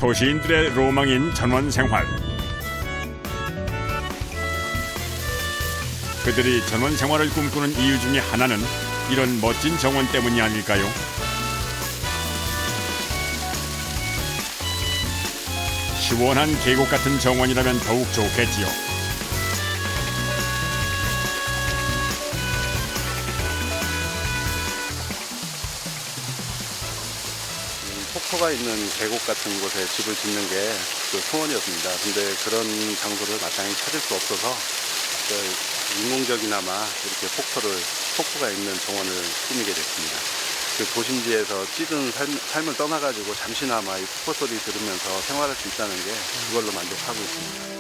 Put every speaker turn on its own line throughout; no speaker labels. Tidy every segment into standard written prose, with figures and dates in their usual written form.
도시인들의 로망인 전원 생활. 그들이 전원 생활을 꿈꾸는 이유 중에 하나는 이런 멋진 정원 때문이 아닐까요? 시원한 계곡 같은 정원이라면 더욱 좋겠지요.
폭포가 있는 계곡 같은 곳에 집을 짓는 게 그 소원이었습니다. 근데 그런 장소를 마땅히 찾을 수 없어서 인공적이나마 이렇게 폭포가 있는 정원을 꾸미게 됐습니다. 그 도심지에서 찌든 삶을 떠나가지고 잠시나마 이 폭포 소리 들으면서 생활할 수 있다는 게 그걸로 만족하고 있습니다.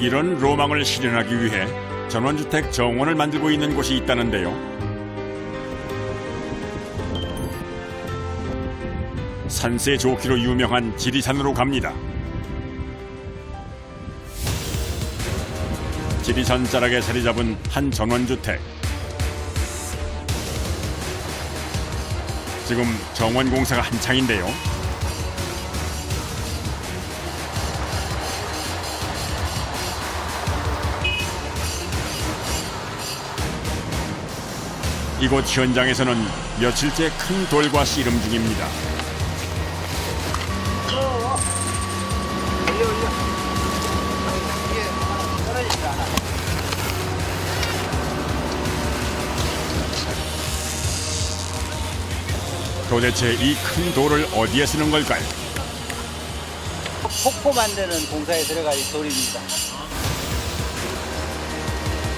이런 로망을 실현하기 위해 전원주택 정원을 만들고 있는 곳이 있다는데요. 산세 좋기로 유명한 지리산으로 갑니다. 지리산 자락에 자리 잡은 한 전원주택. 지금 정원 공사가 한창인데요. 이곳 현장에서는 며칠째 큰 돌과 씨름 중입니다. 도대체 이 큰 돌을 어디에 쓰는 걸까요?
폭포 만드는 공사에 들어갈 돌입니다.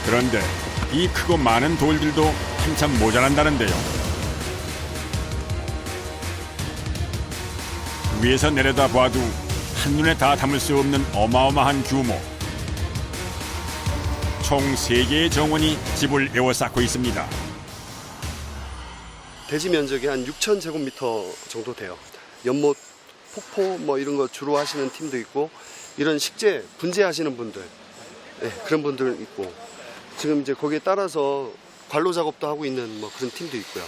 그런데 이 크고 많은 돌들도 한참 모자란다는데요. 위에서 내려다 봐도 한눈에 다 담을 수 없는 어마어마한 규모. 총 3개의 정원이 집을 에워싸고 있습니다.
대지 면적이 한 6,000제곱미터 정도 돼요. 연못, 폭포 뭐 이런 거 주로 하시는 팀도 있고 이런 식재, 분재하시는 분들, 그런 분들 있고 지금 이제 거기에 따라서 관로 작업도 하고 있는 뭐 그런 팀도 있고요.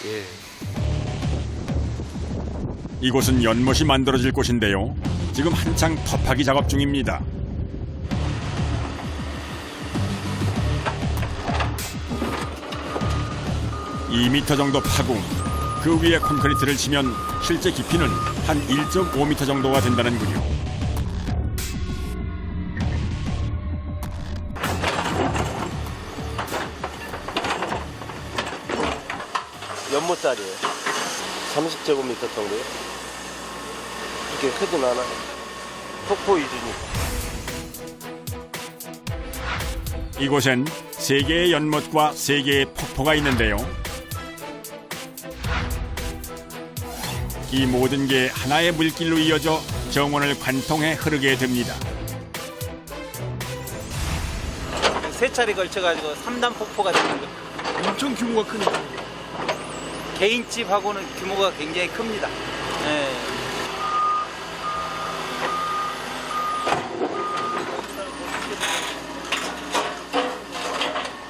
예.
이곳은 연못이 만들어질 곳인데요. 지금 한창 터파기 작업 중입니다. (2m) 정도 파고 그 위에 콘크리트를 치면 실제 깊이는 한 1.5m 정도가 된다는군요.
연못짜리예요. 30제곱미터 정도요. 이렇게 크진 않아요. 폭포 위주니까.
이곳엔 3개의 연못과 3개의 폭포가 있는데요. 이 모든 게 하나의 물길로 이어져 정원을 관통해 흐르게 됩니다.
3차례 걸쳐가지고 3단 폭포가 되는 거예요.
엄청 규모가 크니까.
개인집하고는 규모가 굉장히 큽니다. 네.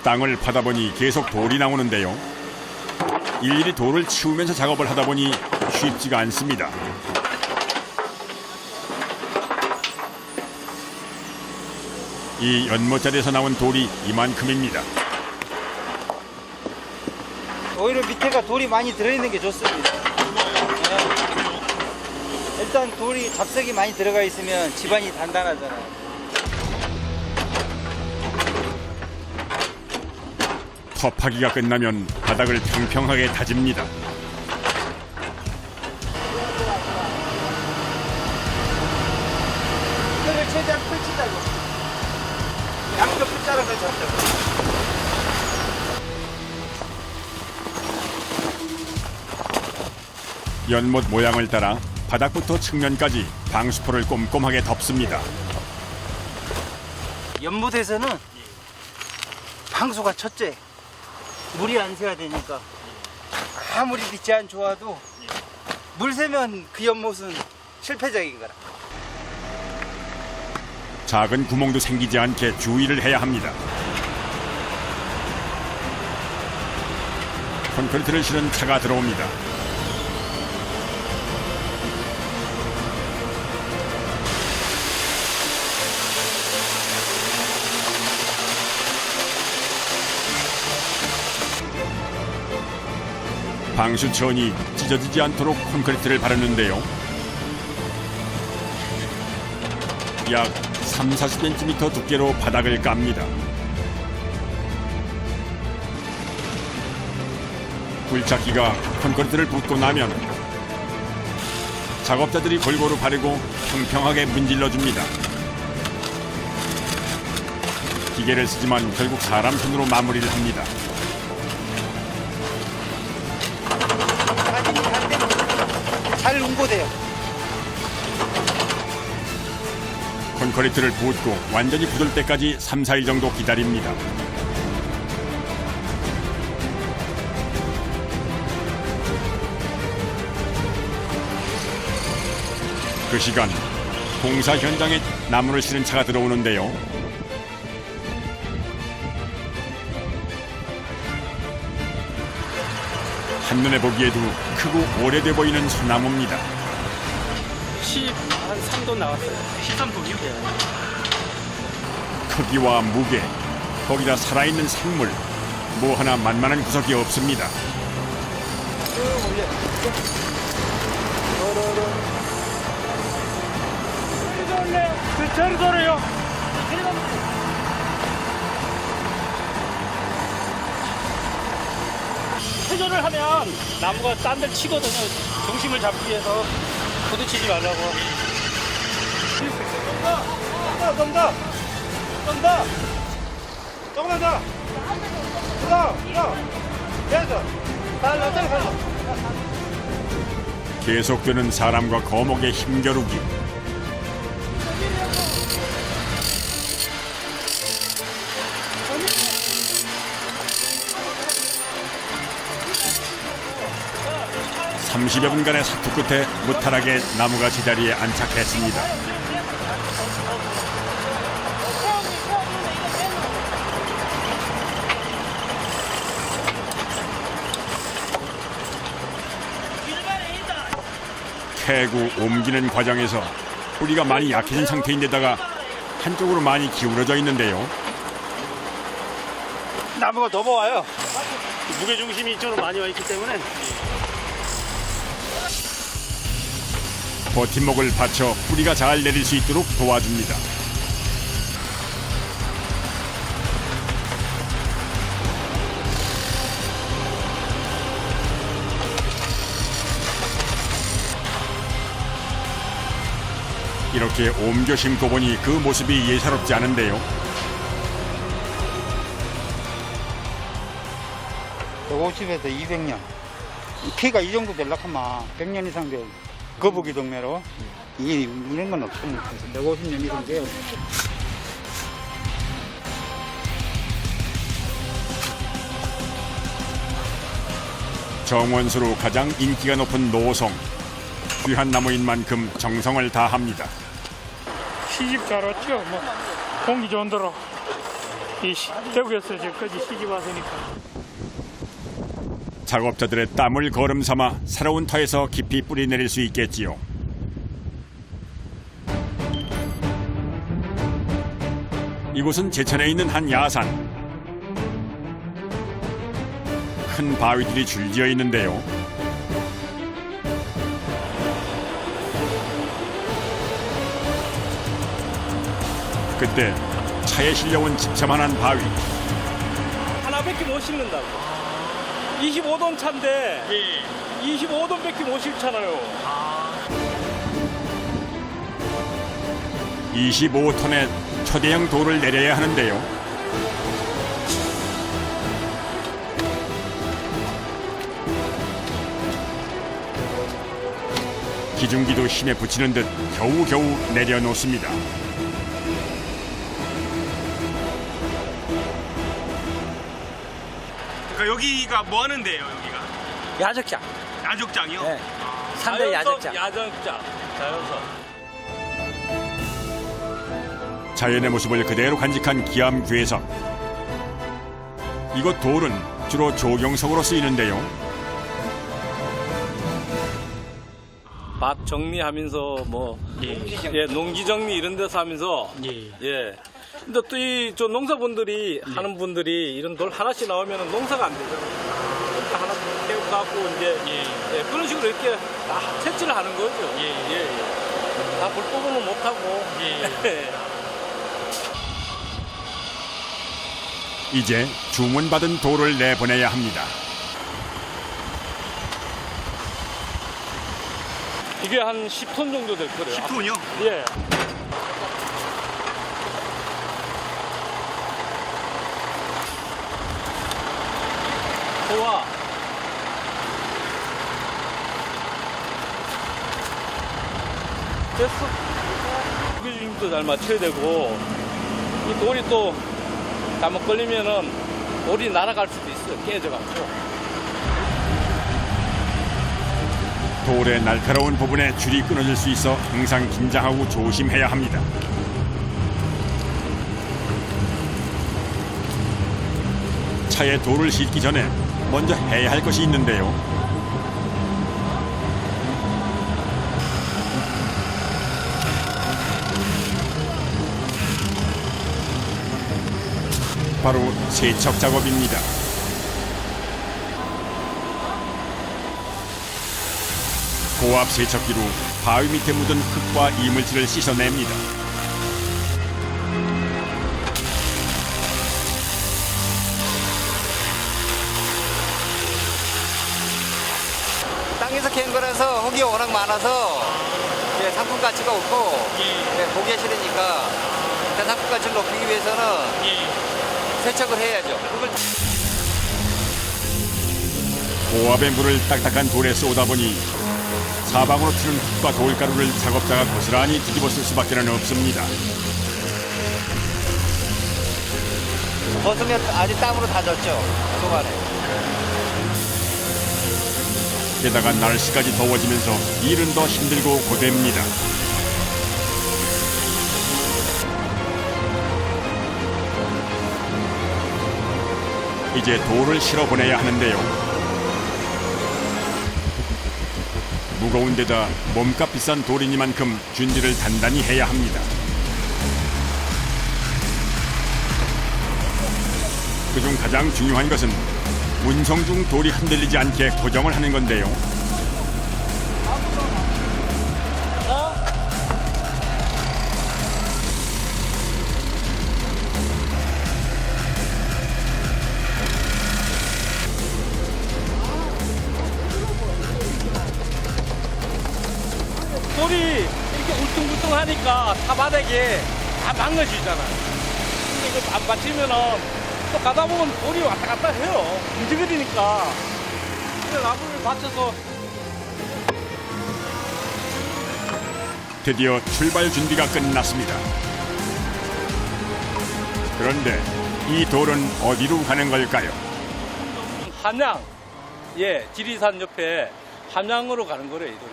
땅을 파다 보니 계속 돌이 나오는데요. 일일이 돌을 치우면서 작업을 하다 보니 쉽지가 않습니다. 이 연못자리에서 나온 돌이 이만큼입니다.
오히려 밑에가 돌이 많이 들어있는 게 좋습니다. 네. 일단 돌이 잡석이 많이 들어가 있으면 집안이 단단하잖아요.
터파기가 끝나면 바닥을 평평하게 다집니다.
이거를 최대한 펼치자고. 양쪽 끝자락을 잡자.
연못 모양을 따라 바닥부터 측면까지 방수포를 꼼꼼하게 덮습니다.
연못에서는 방수가 첫째. 물이 안 새야 되니까 아무리 빛이 안 좋아도 물 새면 그 연못은 실패적인 거라.
작은 구멍도 생기지 않게 주의를 해야 합니다. 콘크리트를 실은 차가 들어옵니다. 방수천이 찢어지지 않도록 콘크리트를 바르는데요. 약 30-40cm 두께로 바닥을 깝니다. 굴착기가 콘크리트를 붓고 나면 작업자들이 골고루 바르고 평평하게 문질러줍니다. 기계를 쓰지만 결국 사람 손으로 마무리를 합니다.
사진이 잘 되면 잘 응고돼요.
콘크리트를 붓고 완전히 굳을 때까지 3-4일 정도 기다립니다. 그 시간 공사 현장에 나무를 실은 차가 들어오는데요. 한눈에 보기에도 크고 오래돼 보이는 소나무입니다.
13돈 나왔어요. 13돈이요?
크기와 무게, 거기다 살아있는 생물, 뭐 하나 만만한 구석이 없습니다.
저리 돌아요. 회전을 하면 나무가 딴 데 치거든요. 중심을 잡기 위해서 부딪히지 말라고. 좀 더. 조금만 더. 됐어. 달라.
계속되는 사람과 거목의 힘겨루기. (30여) 분간의 사투 끝에 무탈하게 나무가 제자리에 안착했습니다. 캐고 옮기는 과정에서 뿌리가 많이 약해진 상태인데다가 한쪽으로 많이 기울어져 있는데요.
나무가 넘어와요. 무게 중심이 이쪽으로 많이 와 있기 때문에.
버팀목을 받쳐 뿌리가 잘 내릴 수 있도록 도와줍니다. 이렇게 옮겨 심고 보니 그 모습이 예사롭지 않은데요.
150에서 200년. 키가 이 정도 되려면 100년 이상 돼요. 거북이 동매로. 이런 건 없습니다. 150년 이상 돼요.
정원수로 가장 인기가 높은 노송. 귀한 나무인 만큼 정성을 다합니다.
시집 잘 왔죠. 뭐 공기 좋은 데로 이 대구에서 저까지 시집 왔으니까.
작업자들의 땀을 거름 삼아 새로운 터에서 깊이 뿌리 내릴 수 있겠지요. 이곳은 제천에 있는 한 야산. 큰 바위들이 줄지어 있는데요. 그때 차에 실려온 집차만한 바위.
하나밖에 못 싣는다고. 25돈 차인데 25돈밖에 못 싣잖아요.
25톤의 초대형 돌을 내려야 하는데요. 기중기도 힘에 붙이는 듯 겨우겨우 내려놓습니다.
여기가 뭐 하는데요, 여기가?
야적장.
야적장이요?
네. 3대 야적장.
야적장. 자연석.
자연의 모습을 그대로 간직한 기암괴석. 이곳 돌은 주로 조경석으로 쓰이는데요.
밭 정리하면서 뭐 농기 정리 이런 데서 하면서 예. 근데 또 이 저 농사분들이 하는 분들이 이런 돌 하나씩 나오면 농사가 안 되잖아요. 하나 태우고 갖고 이제 예, 그런 식으로 이렇게 다 채취를 하는 거죠. 다 불법으로는 못 하고.
이제 주문받은 돌을 내보내야 합니다.
이게 한 10톤 정도 될 거예요.
10톤이요?
예. 좋아. 됐어. 무게중심도 잘 맞춰야 되고, 이 돌이 또 잘못 걸리면은 돌이 날아갈 수도 있어요. 깨져갖고.
돌의 날카로운 부분에 줄이 끊어질 수 있어 항상 긴장하고 조심해야 합니다. 차에 돌을 싣기 전에 먼저 해야 할 것이 있는데요. 바로 세척 작업입니다. 고압 세척기로 바위 밑에 묻은 흙과 이물질을 씻어냅니다.
땅에서 캔 거라서 흙이 워낙 많아서 예, 상품 가치가 없고 예, 보기가 싫으니까 일단 상품 가치를 높이기 위해서는 세척을 해야죠. 흙을
고압의 물을 딱딱한 돌에 쏟아 보니 사방으로 튀는 흙과 돌가루를 작업자가 고스란히 뒤집어 쓸 수밖에 없습니다.
벗으면 아주 땀으로 다 젖죠. 속안에.
게다가 날씨까지 더워지면서 일은 더 힘들고 고됩니다. 이제 돌을 실어 보내야 하는데요. 무거운 데다 몸값 비싼 돌이니만큼 준비를 단단히 해야 합니다. 그중 가장 중요한 것은 운송 중 돌이 흔들리지 않게 고정을 하는 건데요.
돌이 이렇게 울퉁불퉁하니까 타바닥에 다 망가지잖아요. 근데 이거 안 받치면은 또 가다 보면 돌이 왔다 갔다 해요. 움직이니까. 그래 나무를 받쳐서
드디어 출발 준비가 끝났습니다. 그런데 이 돌은 어디로 가는 걸까요?
함양, 예, 지리산 옆에 함양으로 가는 거래요, 이 돌이.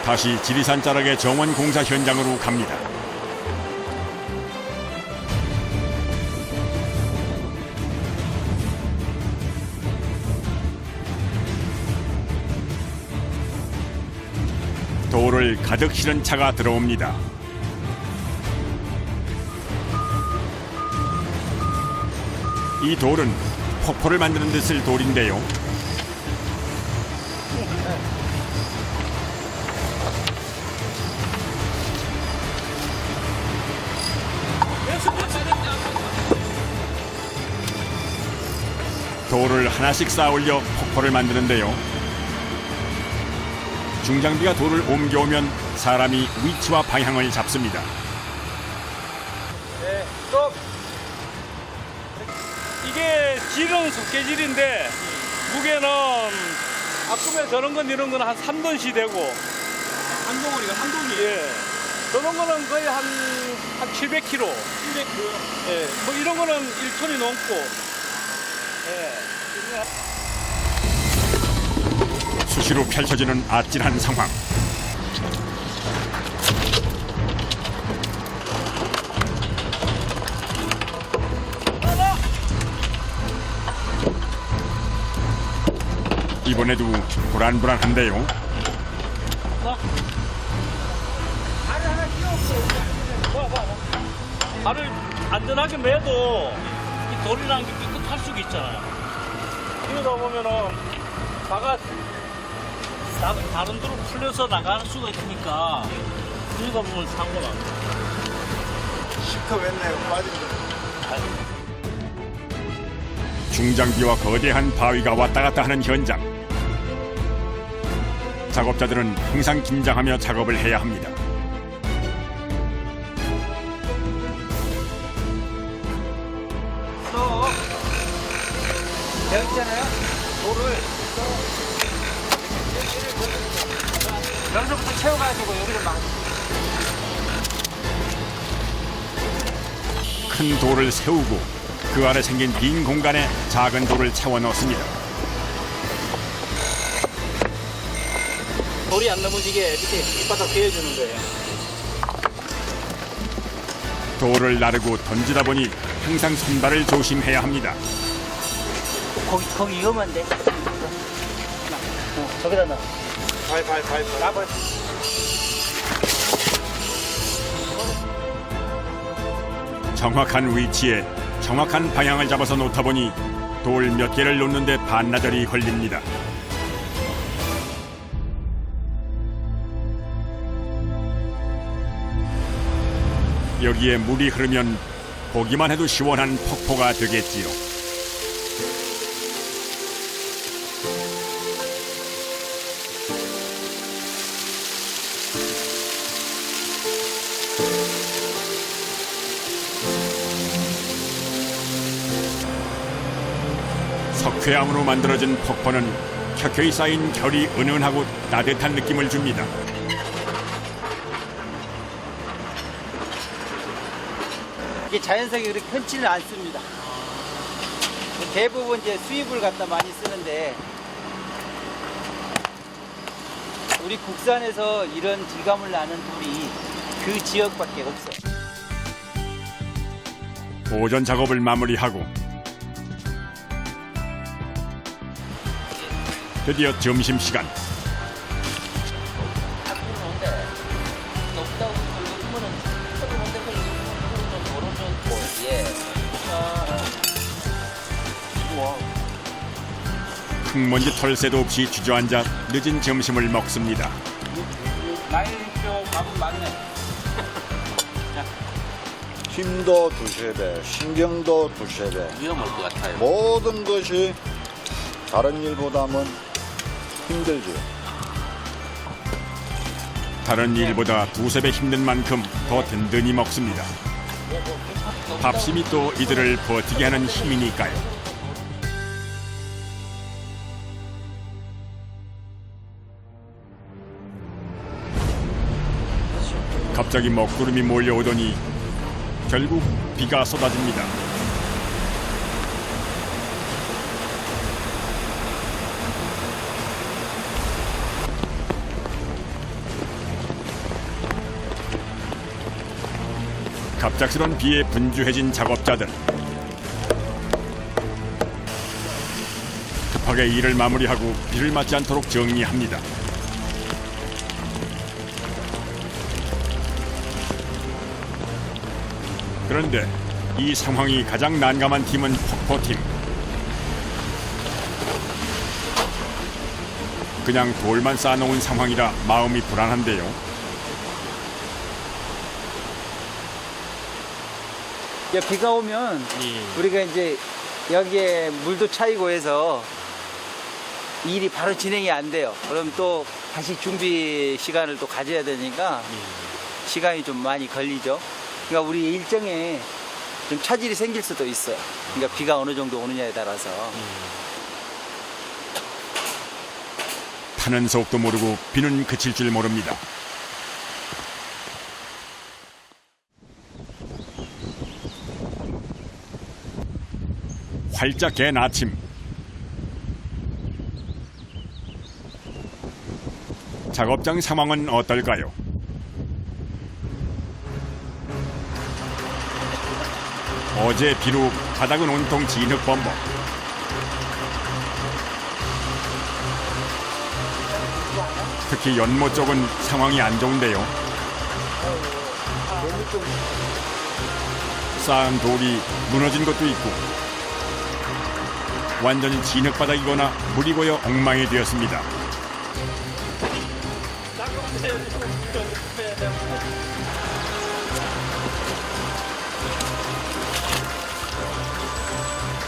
다시 지리산 자락의 정원 공사 현장으로 갑니다. 돌을 가득 실은 차가 들어옵니다. 이 돌은 폭포를 만드는 데 쓸 돌인데요. 돌을 하나씩 쌓아 올려 폭포를 만드는데요. 중장비가 돌을 옮겨오면 사람이 위치와 방향을 잡습니다.
네, 스톱! 이게 질은 석계질인데 무게는 아까에 저런 건 이런 거는 한 3톤씩 되고 한 덩어리가 한 덩이? 예. 저런 거는 거의 한 700kg. 700kg? 예. 뭐 이런 거는 1톤이 넘고. 예.
수시로 펼쳐지는 아찔한 상황. 이번에도 불안불안한데요.
발을 안전하게 매도 이
돌이라는 게 삐끗할 수가 있잖아요. 이러다 보면은 다른 데로 풀려서 나갈 수가 있으니까 이러다 보면 사고가 납니다.
중장비와 거대한 바위가 왔다 갔다 하는 현장. 작업자들은 항상 긴장하며 작업을 해야 합니다.
여기 있잖아요. 돌을 여기서부터 채워가지고 여기를 막
큰 돌을 세우고 그 아래 생긴 빈 공간에 작은 돌을 채워 넣습니다.
돌이 안 넘어지게 밑에 밑바닥 베어주는 거예요.
돌을 나르고 던지다 보니 항상 손발을 조심해야 합니다.
거기 위험한데. 저기다 놔. 발.
정확한 위치에 정확한 방향을 잡아서 놓다 보니 돌 몇 개를 놓는데 반나절이 걸립니다. 여기에 물이 흐르면 보기만 해도 시원한 폭포가 되겠지요. 석회암으로 만들어진 폭포는 켜켜이 쌓인 결이 은은하고 따뜻한 느낌을 줍니다.
이게 자연석이 그렇게 흔치는 않습니다. 대부분 이제 수입을 갖다 많이 쓰는데 우리 국산에서 이런 질감을 나는 돌이 그 지역밖에 없어요.
오전 작업을 마무리하고 드디어 점심시간. 흙먼지 털새도 없이 주저앉아 늦은 점심을 먹습니다.
나이표 밥은 많네.
힘도 두셔야 돼, 신경도 두셔야 돼.
위험할 것 같아요.
모든 것이 다른 일보다는 힘들지.
다른 일보다 두세 배 힘든 만큼 더 든든히 먹습니다. 밥심이 또 이들을 버티게 하는 힘이니까요. 갑자기 먹구름이 몰려오더니 결국 비가 쏟아집니다. 갑작스런 비에 분주해진 작업자들. 급하게 일을 마무리하고 비를 맞지 않도록 정리합니다. 그런데 이 상황이 가장 난감한 팀은 폭포팀. 그냥 돌만 쌓아놓은 상황이라 마음이 불안한데요.
비가 오면 우리가 이제 여기에 물도 차이고 해서 일이 바로 진행이 안 돼요. 그럼 또 다시 준비 시간을 또 가져야 되니까 시간이 좀 많이 걸리죠. 그러니까 우리 일정에 좀 차질이 생길 수도 있어요. 그러니까 비가 어느 정도 오느냐에 따라서.
타는 속도 모르고 비는 그칠 줄 모릅니다. 활짝 갠 아침. 작업장 상황은 어떨까요? 어제 비로 바닥은 온통 진흙범벅. 특히 연못 쪽은 상황이 안 좋은데요. 쌓은 돌이 무너진 것도 있고 완전히 진흙바닥이거나 물이 고여 엉망이 되었습니다.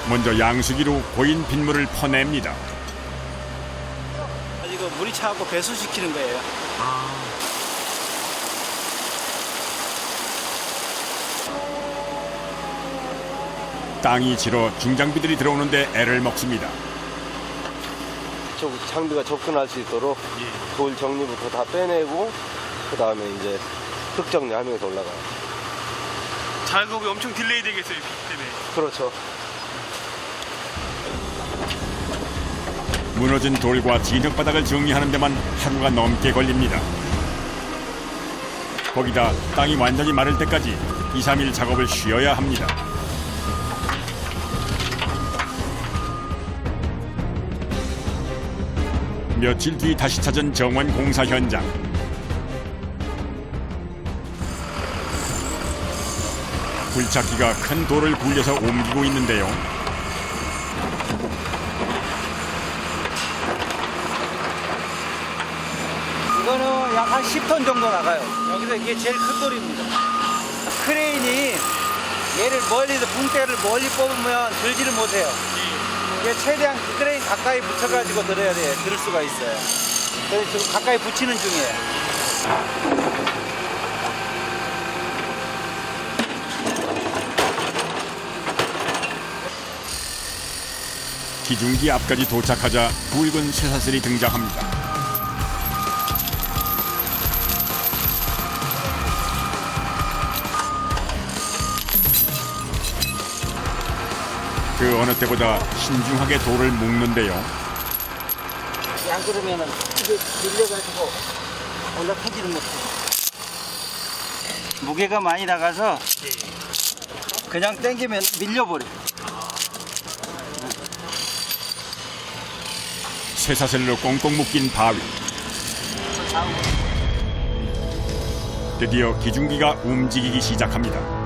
먼저 양수기로 고인 빗물을 퍼냅니다.
이거 물이 차고 배수시키는 거예요.
땅이 질어 중장비들이 들어오는데 애를 먹습니다.
장비가 접근할 수 있도록 돌 정리부터 다 빼내고 그 다음에 이제 흙 정리하면서 올라가요.
작업이 엄청 딜레이 되겠어요, 비 때문에.
그렇죠.
무너진 돌과 진흙바닥을 정리하는 데만 하루가 넘게 걸립니다. 거기다 땅이 완전히 마를 때까지 2, 3일 작업을 쉬어야 합니다. 며칠 뒤 다시 찾은 정원 공사 현장. 굴착기가 큰 돌을 굴려서 옮기고 있는데요.
이거는 약 한 10톤 정도 나가요. 여기서 이게 제일 큰 돌입니다. 크레인이 얘를 멀리서 붕대를 멀리 뽑으면 들지를 못해요. 이게 최대한 크레인 가까이 붙여가지고 들어야 돼요. 들을 수가 있어요. 그래서 지금 가까이 붙이는 중이에요.
기중기 앞까지 도착하자 굵은 쇠사슬이 등장합니다. 그 어느 때보다 신중하게 돌을 묶는데요.
안 그러면은 이게 밀려가지고 올라타지를 못해요. 무게가 많이 나가서 그냥 당기면 밀려버려요.
쇠사슬로 꽁꽁 묶인 바위. 드디어 기중기가 움직이기 시작합니다.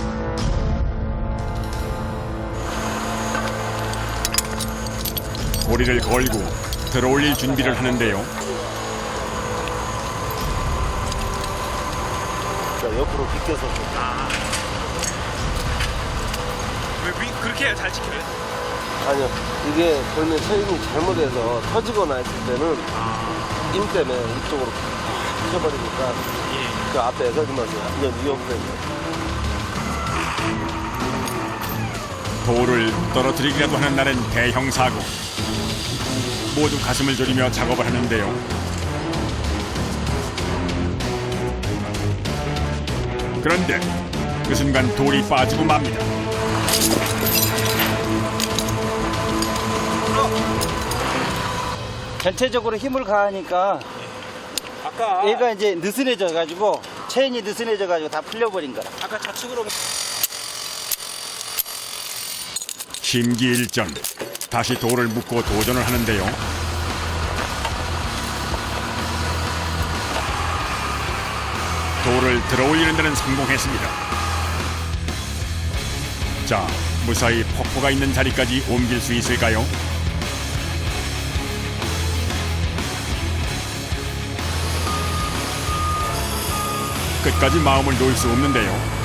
고리를 걸고 들어올릴 준비를 하는데요.
자, 옆으로 비껴서.
왜 그렇게 해야 잘 지켜요?
아니요. 이게 돌면 체인이 잘못해서 터지거나 했을 때는 힘 때문에 이쪽으로 펴버리니까 그 앞에 서지면서 완전 위험해요.
돌을 떨어뜨리기라도 하는 날엔 대형 사고. 모두 가슴을 졸이며 작업을 하는데요. 그런데 그 순간 돌이 빠지고 맙니다.
전체적으로 힘을 가하니까
아까
얘가 이제 느슨해져 가지고 체인이 느슨해져 가지고 다 풀려버린 거야.
아까 좌측으로
심기일전. 다시 돌을 묶고 도전을 하는데요. 돌을 들어올리는 데는 성공했습니다. 자, 무사히 폭포가 있는 자리까지 옮길 수 있을까요? 끝까지 마음을 놓을 수 없는데요.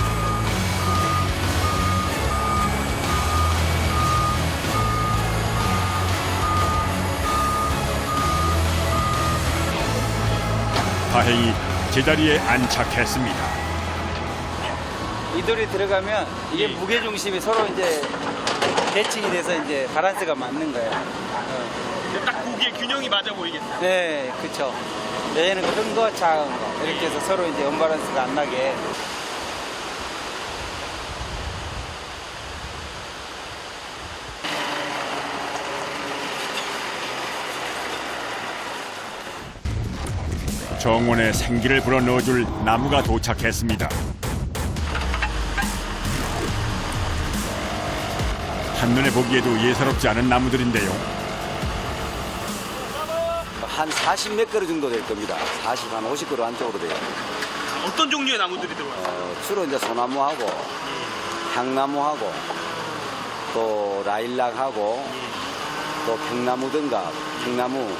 다행히 제자리에 안착했습니다.
이 돌이 들어가면 이게 무게 중심이 서로 이제 대칭이 돼서 이제 바란스가 맞는 거예요.
딱 보기에 균형이 맞아 보이겠어요.
네, 그렇죠. 얘는 큰 거, 작은 거 이렇게 해서 서로 이제 언바란스가 안 나게.
정원에 생기를 불어넣어줄 나무가 도착했습니다. 한눈에 보기에도 예사롭지 않은 나무들인데요.
한 40 몇 그루 정도 될 겁니다. 40, 한 50그루 안쪽으로 돼요.
어떤 종류의 나무들이 들어와요?
주로 이제 소나무하고, 향나무하고, 또 라일락하고, 또 백나무든가 백나무,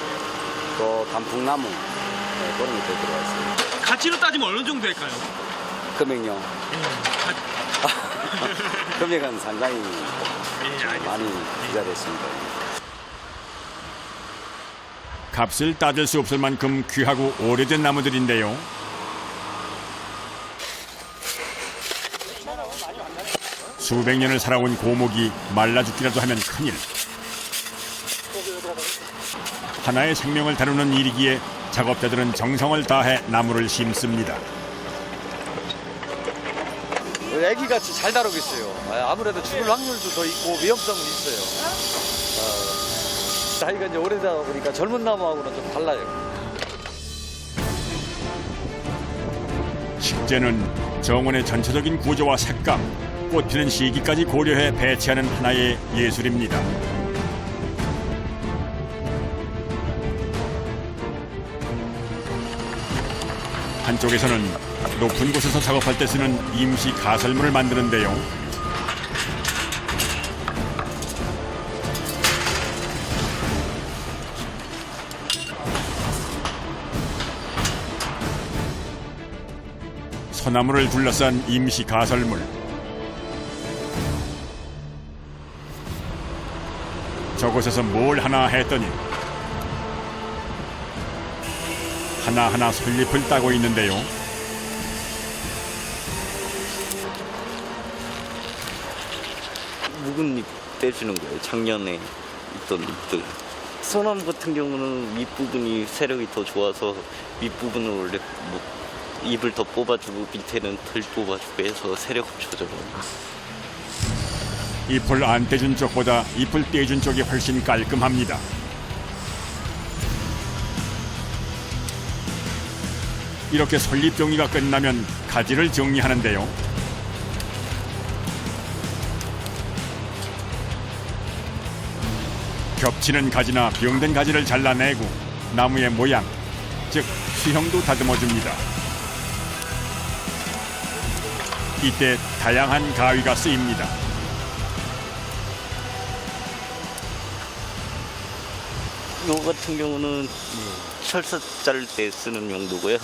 또 단풍나무 그런 것도 들어와 있습니다.
가치로 따지면 어느 정도 될까요?
금액요. 금액은 상당히 많이 부자됐습니다.
값을 따질 수 없을 만큼 귀하고 오래된 나무들인데요. 수백 년을 살아온 고목이 말라 죽기라도 하면 큰일. 하나의 생명을 다루는 일이기에 작업자들은 정성을 다해 나무를 심습니다.
애기같이 잘 다루고 있어요. 아무래도 죽을 확률도 더 있고 위험성도 있어요. 나이가 이제 오래되다 보니까 젊은 나무하고는 좀 달라요.
식재는 정원의 전체적인 구조와 색감, 꽃 피는 시기까지 고려해 배치하는 하나의 예술입니다. 한쪽에서는 높은 곳에서 작업할 때 쓰는 임시 가설물을 만드는데요. 소나무를 둘러싼 임시 가설물. 저곳에서 뭘 하나 했더니 하나하나 솔잎을 따고 있는데요.
묵은 잎 떼주는 거예요. 작년에 있던 잎들. 소나무 같은 경우는 윗부분이 세력이 더 좋아서 윗부분은 원래 잎을 더 뽑아주고 밑에는 덜 뽑아주고 해서 세력 조절을.
잎을 안 떼준 쪽보다 잎을 떼준 쪽이 훨씬 깔끔합니다. 이렇게 솔잎 정리가 끝나면 가지를 정리하는데요. 겹치는 가지나 병든 가지를 잘라내고 나무의 모양, 즉 수형도 다듬어줍니다. 이때 다양한 가위가 쓰입니다.
요 같은 경우는 철사 자를 때 쓰는 용도고요.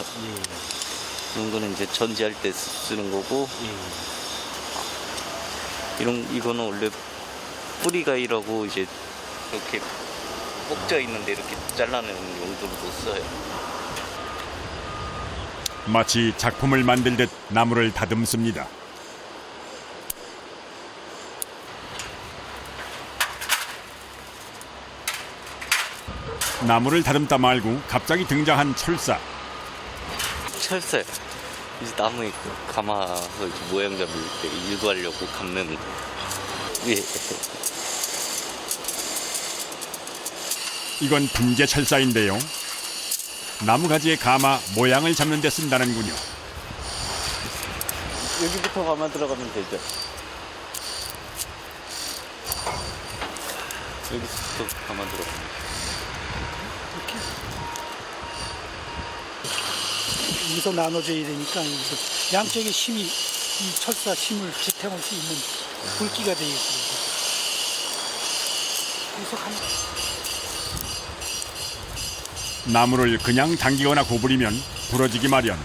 이런 거는 이제 전지할 때 쓰는 거고, 이거는 원래 뿌리가위라고 이제 이렇게 꼭져 있는데 이렇게 잘라내는 용도로도 써요.
마치 작품을 만들듯 나무를 다듬습니다. 나무를 다듬다 말고 갑자기 등장한 철사.
철사. 이제 나무에 감아서 이제 모양 잡을 때 유도하려고 감는. 예.
이건 분재 철사인데요. 나무 가지에 감아 모양을 잡는 데 쓴다는군요.
여기부터 감아 들어가면 되죠. 여기부터 감아 들어가면.
여기서 나눠줘야 되니까 여기서 양쪽에 심이 이 철사 심을 지탱할 수 있는 굵기가 되어 있습니다. 그래서
나무를 그냥 당기거나 구부리면 부러지기 마련.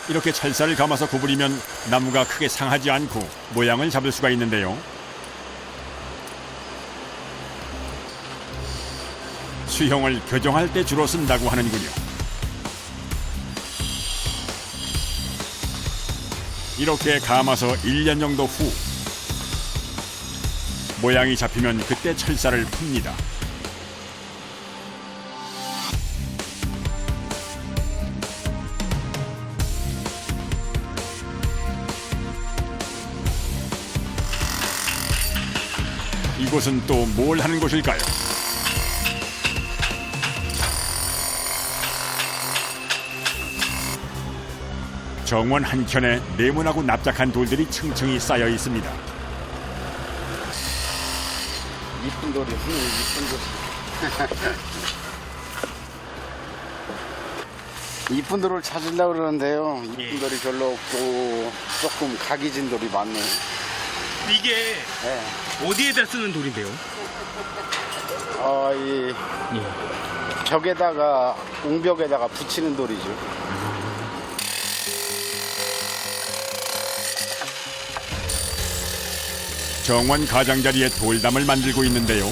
이렇게 철사를 감아서 구부리면 나무가 크게 상하지 않고 모양을 잡을 수가 있는데요. 수형을 교정할 때 주로 쓴다고 하는군요. 이렇게 감아서 1년 정도 후 모양이 잡히면 그때 철사를 풉니다. 이곳은 또 뭘 하는 곳일까요? 정원 한켠에 네모나고 납작한 돌들이 층층이 쌓여 있습니다.
이쁜 돌이 이쁜 돌. 이쁜 돌을 찾으려고 그러는데요. 이쁜 돌이 별로 없고 조금 각이진 돌이 많네요.
이게
네.
어디에다 쓰는 돌인데요?
이 벽에다가 옹벽에다가 붙이는 돌이죠.
정원 가장자리에 돌담을 만들고 있는데요.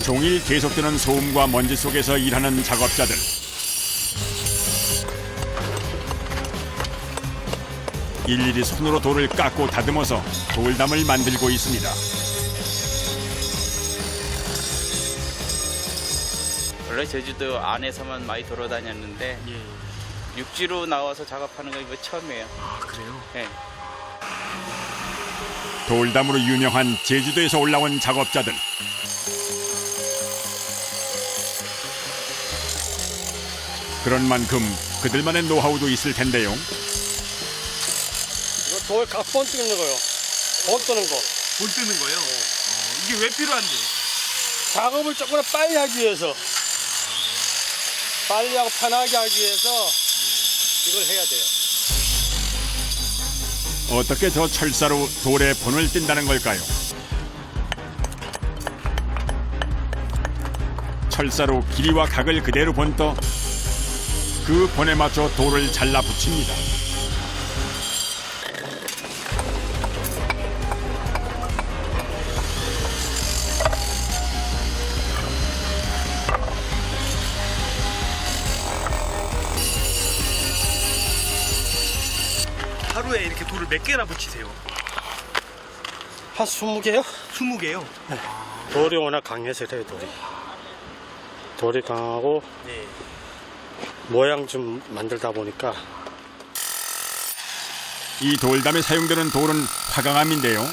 종일 계속되는 소음과 먼지 속에서 일하는 작업자들. 일일이 손으로 돌을 깎고 다듬어서 돌담을 만들고 있습니다.
원래 제주도 안에서만 많이 돌아다녔는데 육지로 나와서 작업하는 건 이거 처음이에요.
아, 그래요?
네.
돌담으로 유명한 제주도에서 올라온 작업자들. 그런 만큼 그들만의 노하우도 있을 텐데요.
이거 돌 각본 뜨는 거요. 본 뜨는 거. 본 뜨는 거요? 이게 왜 필요한데요? 작업을 조금 빨리 하기 위해서. 빨리 하고 편하게 하기 위해서 이걸 해야 돼요.
어떻게 저 철사로 돌에 본을 띈다는 걸까요? 철사로 길이와 각을 그대로 본떠 그 본에 맞춰 돌을 잘라 붙입니다.
하루에 이렇게 돌을 몇 개나 붙이세요?
한 20개요?
20개요?
돌이 워낙 강해서 그래요, 돌이. 돌이 강하고
네.
모양 좀 만들다 보니까
이 돌담에 사용되는 돌은 화강암인데요.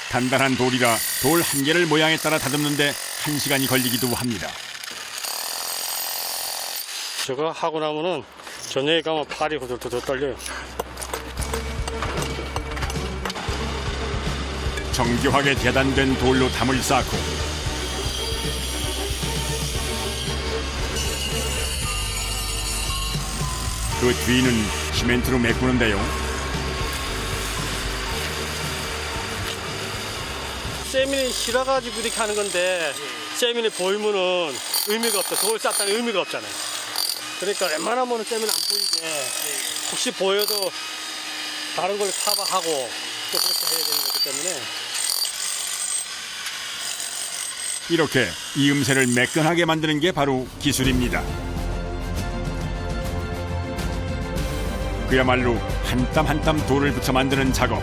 단단한 돌이라 돌 한 개를 모양에 따라 다듬는데 1시간이 걸리기도 합니다.
저거 하고 나면은 저녁에 가면 팔이 후들후들 떨려요.
정교하게 재단된 돌로 담을 쌓고 그 뒤는 시멘트로 메꾸는데요.
세민이 실어가지고 이렇게 하는 건데 세민이 보이면은 의미가 없죠. 돌 쌌다는 의미가 없잖아요. 그러니까 웬만하면 세민이 안 보이게 혹시 보여도 다른 걸 커버하고 또 그렇게 해야 되는 거기 때문에
이렇게 이음새를 매끈하게 만드는 게 바로 기술입니다. 그야말로 한 땀 한 땀 돌을 붙여 만드는 작업.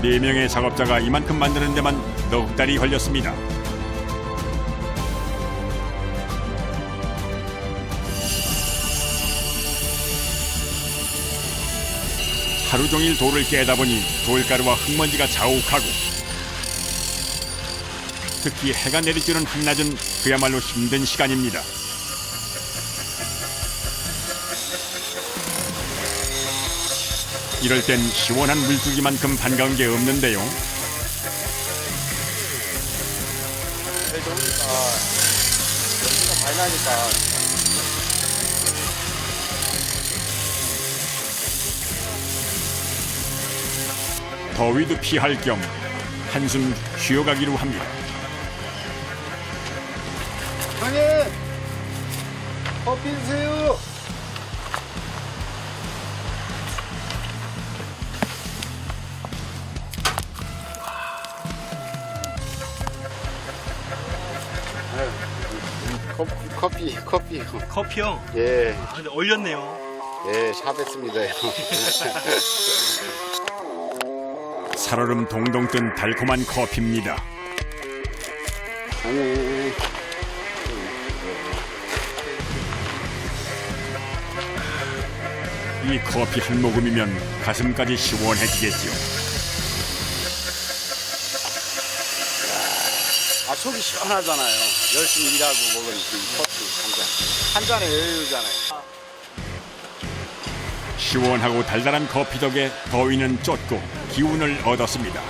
4명의 작업자가 이만큼 만드는 데만 넉 달이 걸렸습니다. 하루 종일 돌을 깨다 보니 돌가루와 흙먼지가 자욱하고 특히 해가 내리쬐는 한낮은 그야말로 힘든 시간입니다. 이럴 땐 시원한 물줄기만큼 반가운 게 없는데요.
많이 나니까.
더위도 피할 겸 한숨 쉬어가기로 합니다.
형님! 커피 드세요! 커피.
커피요?
예,
아, 근데 얼렸네요.
예, 샤베스입니다.
살얼음 동동 뜬 달콤한 커피입니다.
아니,
이 커피 한 모금이면 가슴까지 시원해지겠죠.
아, 속이 시원하잖아요. 열심히 일하고 먹은 그 커피 한 잔. 한 잔에 여유잖아요.
시원하고 달달한 커피 덕에 더위는 쫓고 기운을 얻었습니다.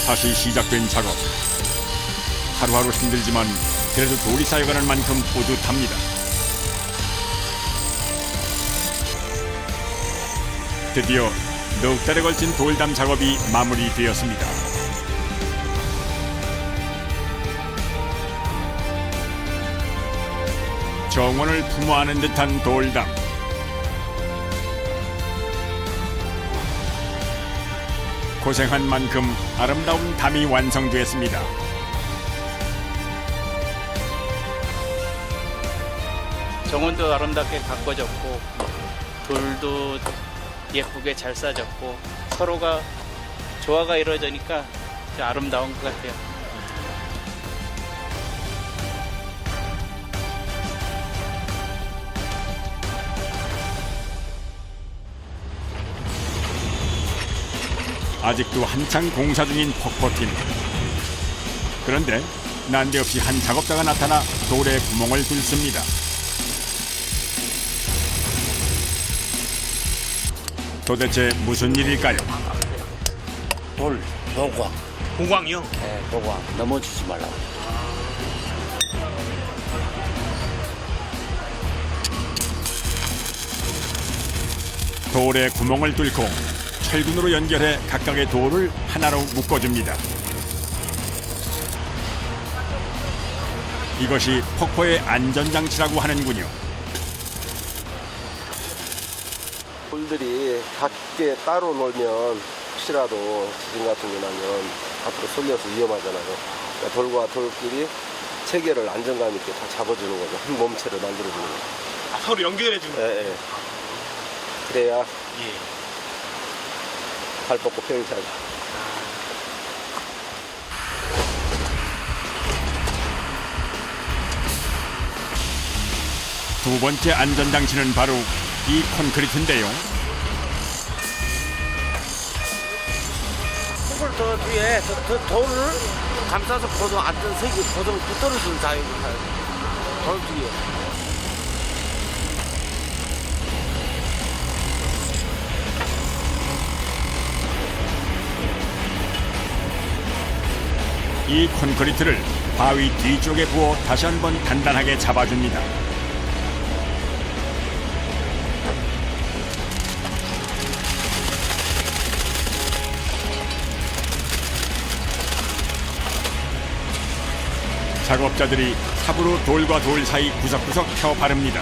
다시 시작된 작업. 하루하루 힘들지만 그래도 돌이 쌓여가는 만큼 뿌듯합니다. 드디어 넉 달에 걸친 돌담 작업이 마무리되었습니다. 정원을 품어 안은 듯한 돌담. 고생한 만큼 아름다운 담이 완성됐습니다.
정원도 아름답게 가꿔졌고 돌도 예쁘게 잘 싸졌고 서로가 조화가 이루어지니까 아름다운 것 같아요.
아직도 한창 공사 중인 폭포팀. 그런데 난데없이 한 작업자가 나타나 돌에 구멍을 뚫습니다. 도대체 무슨 일일까요?
돌, 보광.
보광이요?
네, 보광. 넘어지지 말라고.
돌에 구멍을 뚫고 철근으로 연결해 각각의 돌을 하나로 묶어줍니다. 이것이 폭포의 안전장치라고 하는군요.
돌들이 각게 따로 놀면 혹시라도 지진 같은 게 나면 앞으로 쏠려서 위험하잖아요. 그러니까 돌과 돌끼리 체계를 안정감 있게 다 잡아주는 거죠. 한 몸체를 만들어주는 거죠.
아, 서로 연결해주는 거예요?
예, 예. 그래야 발 뻗고 평차하죠.
두 번째 안전장치는 바로 이 콘크리트인데요.
이걸 더 뒤에 돌을 감싸서 고정 안전색이 고정 붙어주는 작용을 해요. 돌 뒤에.
이 콘크리트를 바위 뒤쪽에 부어 다시 한번 단단하게 잡아줍니다. 작업자들이 삽으로 돌과 돌 사이 구석구석 펴 바릅니다.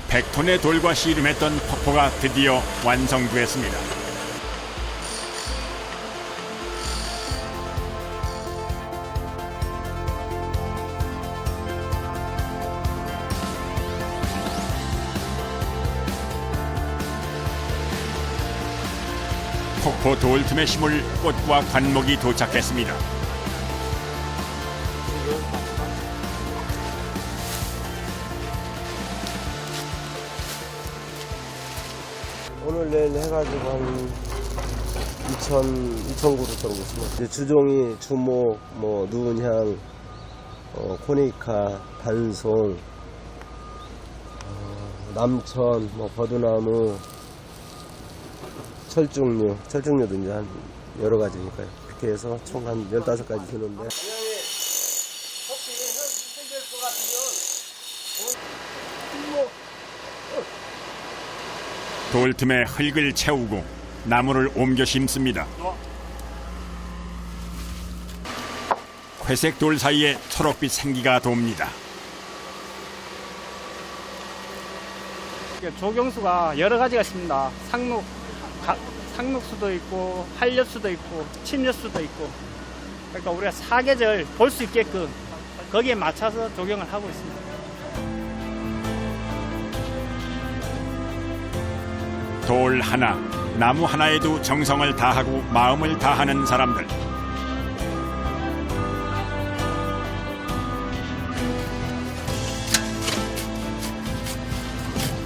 백톤의 돌과 씨름했던 폭포가 드디어 완성됐습니다. 폭포 돌 틈에 심을 꽃과 관목이 도착했습니다.
오늘 내일 해가지고 한 2,000그루 정도 있습니다. 주종이 주목, 뭐 누운향, 코니카, 단송, 남천, 뭐 버드나무, 철쭉류도 이제 한 여러 가지니까요. 그렇게 해서 총 한 15가지 주는데.
돌 틈에 흙을 채우고 나무를 옮겨 심습니다. 회색 돌 사이에 초록빛 생기가 돕니다.
조경수가 여러 가지가 있습니다. 상록수도 있고 한렵수도 있고 침렵수도 있고, 그러니까 우리가 사계절 볼 수 있게끔 거기에 맞춰서 조경을 하고 있습니다.
돌 하나, 나무 하나에도 정성을 다하고 마음을 다하는 사람들.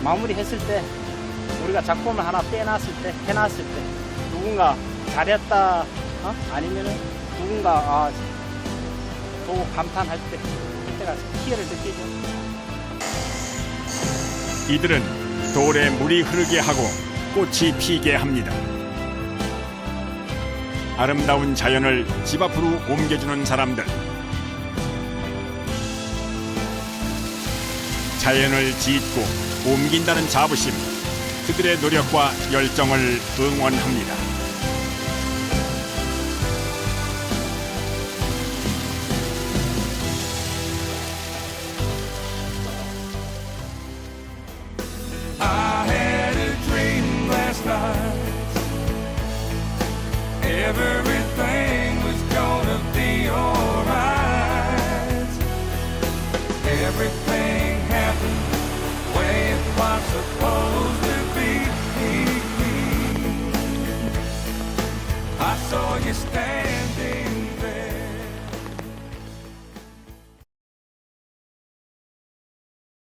마무리했을 때, 우리가 작품을 하나 빼놨을 때, 해놨을 때, 누군가 잘했다, 아니면은 누군가 또 감탄할 때,
때가 피해를 느끼죠.
이들은 돌에 물이 흐르게 하고 꽃이 피게 합니다. 아름다운 자연을 집 앞으로 옮겨주는 사람들. 자연을 짓고 옮긴다는 자부심, 그들의 노력과 열정을 응원합니다.
I had a dream last night. Everything was gonna be alright. Everything happened the way it was supposed to be. I saw you standing